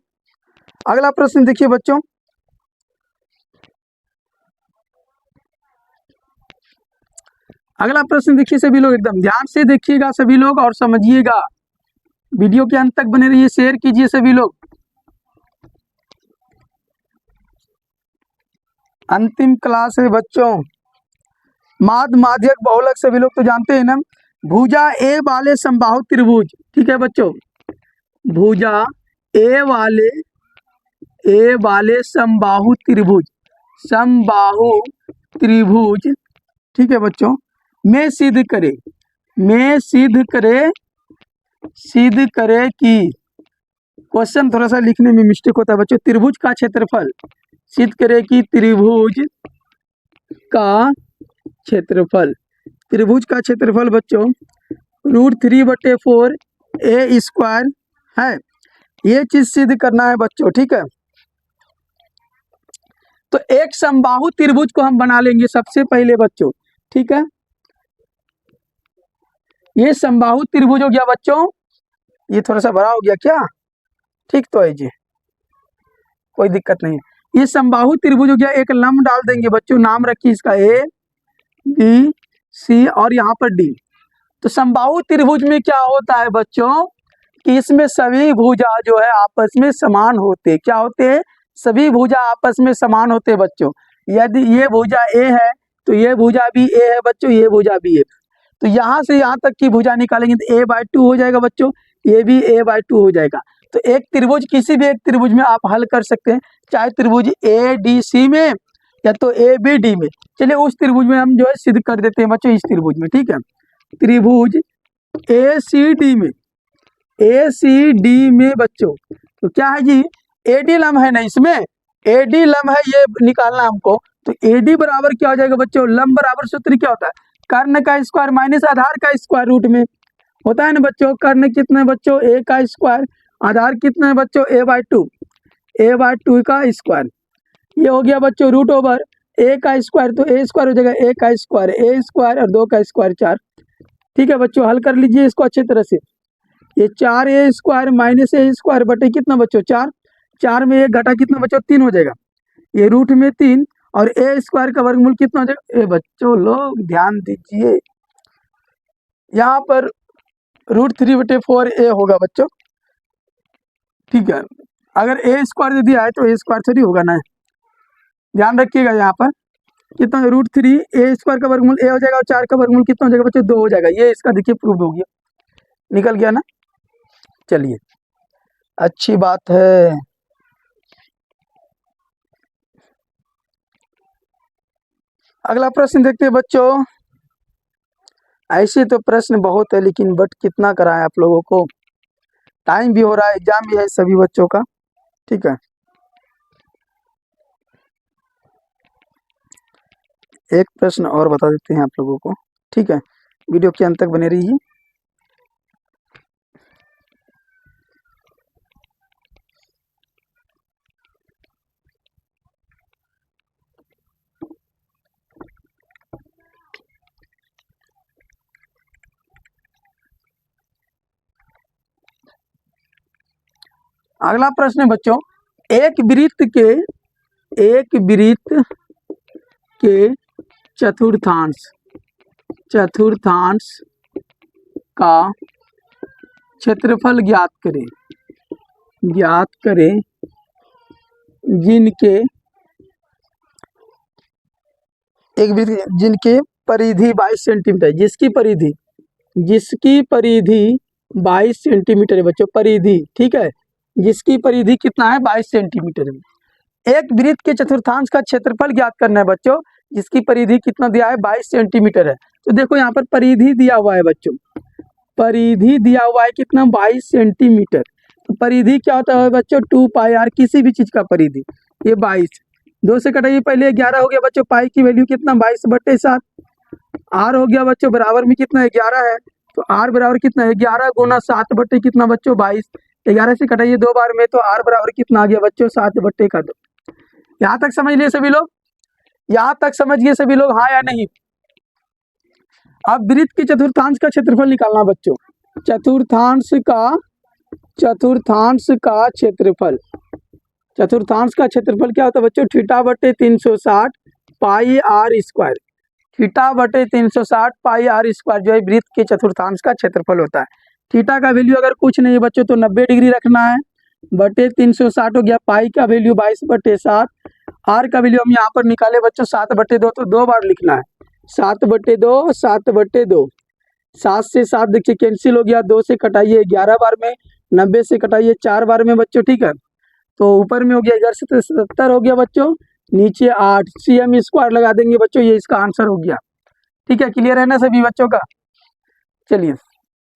अगला प्रश्न देखिए बच्चों, अगला प्रश्न देखिए सभी लोग, एकदम ध्यान से देखिएगा सभी लोग और समझिएगा, वीडियो के अंत तक बने रहिए, शेयर कीजिए सभी लोग। अंतिम क्लास है बच्चों। माध्य माध्यक बहुलक सभी लोग तो जानते हैं ना। भुजा ए वाले समबाहु त्रिभुज, ठीक है बच्चों, भुजा ए वाले समबाहु त्रिभुज, समबाहु त्रिभुज, ठीक है बच्चों, में सिद्ध करे, में सिद्ध करे कि, क्वेश्चन थोड़ा सा लिखने में मिस्टेक होता है बच्चों। त्रिभुज का क्षेत्रफल सिद्ध करे कि त्रिभुज का क्षेत्रफल, त्रिभुज का क्षेत्रफल बच्चों √3/4 ए स्क्वायर है। ये चीज सिद्ध करना है बच्चों, ठीक है। तो एक समबाहु त्रिभुज को हम बना लेंगे सबसे पहले बच्चों, ठीक है। ये समबाहु त्रिभुज हो गया बच्चों, ये थोड़ा सा बड़ा हो गया क्या, ठीक तो है जी, कोई दिक्कत नहीं है। ये समबाहु त्रिभुज हो गया, एक लंब डाल देंगे बच्चों, नाम रखिए इसका ए बी सी और यहाँ पर डी। तो समबाहु त्रिभुज में क्या होता है बच्चों कि इसमें सभी भुजा जो है आपस में समान होते, क्या होते हैं, सभी भुजा आपस में समान होते बच्चों। यदि ये भुजा ए है तो ये भुजा भी ए है बच्चों, ये भुजा भी ए, तो यहाँ से यहाँ तक की भुजा निकालेंगे तो a/2 हो जाएगा बच्चों, ये भी a/2 हो जाएगा। तो एक त्रिभुज, किसी भी एक त्रिभुज में आप हल कर सकते हैं, चाहे त्रिभुज ADC में या तो ABD में। चलिए उस त्रिभुज में हम जो है सिद्ध कर देते हैं बच्चों, इस त्रिभुज में, ठीक है। त्रिभुज ACD में बच्चों, तो क्या है जी, AD लंब है ना, इसमें AD लंब है, ये निकालना हमको। तो AD बराबर क्या हो जाएगा बच्चों, लंब बराबर सूत्र क्या होता है, कर्ण का स्क्वायर माइनस आधार का स्क्वायर रूट में होता है ना बच्चों। कर्ण कितना है बच्चों, a का स्क्वायर, आधार कितना है बच्चों, a/2 का स्क्वायर। ये हो गया बच्चों रूट ओवर a का स्क्वायर, तो a स्क्वायर हो जाएगा a का स्क्वायर, a स्क्वायर और 2 का स्क्वायर 4, ठीक है बच्चों। हल कर लीजिए इसको अच्छे तरह से। ये 4a square minus a square बटे कितना बच्चों 4, 4 में 1 घटा कितना बच्चों 3 हो जाएगा, ये रूट में 3 और a स्क्वायर का वर्गमूल कितना हो जाएगा, ए बच्चों लोग ध्यान दीजिए, यहाँ पर √3/4 होगा बच्चों, ठीक है। अगर a स्क्वायर दे दिया है तो a स्क्वायर थोड़ी होगा ना, ध्यान रखिएगा। यहाँ पर कितना √3, a स्क्वायर का वर्गमूल a हो जाएगा और 4 का वर्गमूल कितना हो जाएगा बच्चों 2 हो जाएगा। ये इसका देखिए प्रूफ हो गया, निकल गया ना। चलिए अच्छी बात है। अगला प्रश्न देखते हैं बच्चों। ऐसे तो प्रश्न बहुत है लेकिन बट कितना कराएं आप लोगों को, टाइम भी हो रहा है, एग्जाम भी है सभी बच्चों का, ठीक है। एक प्रश्न और बता देते हैं आप लोगों को, ठीक है, वीडियो के अंत तक बने रहिए। अगला प्रश्न है बच्चों, एक वृत्त के चतुर्थांश का क्षेत्रफल ज्ञात करें जिनके जिनके परिधि 22 सेंटीमीटर, जिसकी परिधि 22 सेंटीमीटर है बच्चों, परिधि, ठीक है, जिसकी परिधि कितना है 22 सेंटीमीटर है। एक वृत्त के चतुर्थांश का क्षेत्रफल ज्ञात करना है बच्चों, जिसकी परिधि कितना दिया है 22 सेंटीमीटर है। तो देखो यहाँ पर परिधि दिया हुआ है बच्चों, परिधि दिया हुआ है कितना 22 सेंटीमीटर। तो परिधि क्या होता है बच्चों 2πr, किसी भी चीज का परिधि, ये 22, 2 से कटाइए पहले 11 हो गया बच्चों, पाई की वैल्यू कितना 22/7, आर हो गया बच्चों बराबर में कितना 11 है, तो आर बराबर कितना है 11 गुना 7 बटे कितना बच्चों 22, 11 से कटाइए 2 बार में, तो आर बराबर कितना आ गया बच्चों 7/2। यहाँ तक समझ लिए सभी लोग, यहाँ तक समझ गए सभी लोग, हाँ या नहीं। अब वृत्त के चतुर्थांश का क्षेत्रफल निकालना बच्चों, चतुर्थांश का क्षेत्रफल क्या होता है बच्चों, θ/360 πr², θ/360 πr² जो है वृत्त के चतुर्थांश का क्षेत्रफल होता है। थीटा का वैल्यू अगर कुछ नहीं है बच्चों तो 90 डिग्री रखना है, बटे 360 हो गया, पाई का वैल्यू 22/7 आर का वैल्यू हम यहाँ पर निकाले बच्चों 7/2, तो 2 बार लिखना है। 7/2, 7/2, 7 से 7 देखिए कैंसिल हो गया, 2 से कटाइए 11 बार में, 90 से कटाइए 4 बार में बच्चों, ठीक है। तो ऊपर में हो गया 11 से 70 हो गया बच्चों, नीचे 8, CM स्क्वायर लगा देंगे बच्चों, ये इसका आंसर हो गया। ठीक है, क्लियर है ना सभी बच्चों का। चलिए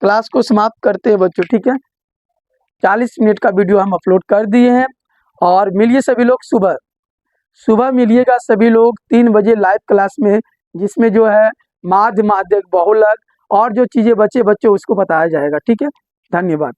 क्लास को समाप्त करते हैं बच्चों, ठीक है। 40 मिनट का वीडियो हम अपलोड कर दिए हैं, और मिलिए सभी लोग सुबह मिलिएगा सभी लोग 3 बजे लाइव क्लास में, जिसमें जो है माध्य, माध्यक, बहुलक और जो चीज़ें बचे बच्चों उसको बताया जाएगा, ठीक है। धन्यवाद।